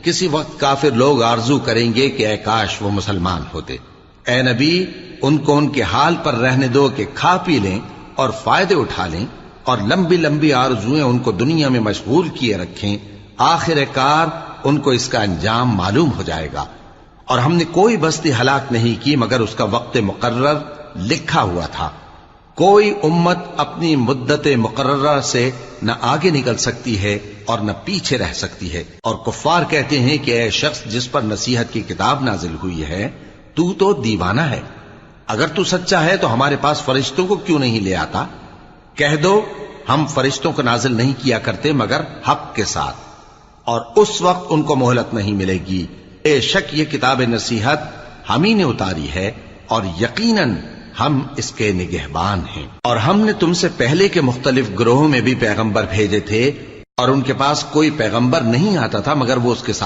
کسی وقت کافر لوگ آرزو کریں گے کہ اے کاش وہ مسلمان ہوتے۔ اے نبی ان کو ان کے حال پر رہنے دو کہ کھا پی لیں اور فائدے اٹھا لیں، اور لمبی لمبی آرزویں ان کو دنیا میں مشغول کیے رکھیں، آخر کار ان کو اس کا انجام معلوم ہو جائے گا۔ اور ہم نے کوئی بستی ہلاک نہیں کی مگر اس کا وقت مقرر لکھا ہوا تھا۔ کوئی امت اپنی مدت مقررہ سے نہ آگے نکل سکتی ہے اور نہ پیچھے رہ سکتی ہے۔ اور کفار کہتے ہیں کہ اے شخص جس پر نصیحت کی کتاب نازل ہوئی ہے، تو دیوانہ ہے، اگر تو سچا ہے تو ہمارے پاس فرشتوں کو کیوں نہیں لے آتا؟ کہہ دو ہم فرشتوں کو نازل نہیں کیا کرتے مگر حق کے ساتھ، اور اس وقت ان کو مہلت نہیں ملے گی۔ بے شک یہ کتاب نصیحت ہم ہی نے اتاری ہے، اور یقیناً ہم اس کے نگہبان ہیں۔ اور ہم نے تم سے پہلے کے مختلف گروہوں میں بھی پیغمبر بھیجے تھے، اور ان کے پاس کوئی پیغمبر نہیں آتا تھا مگر وہ اس کے ساتھ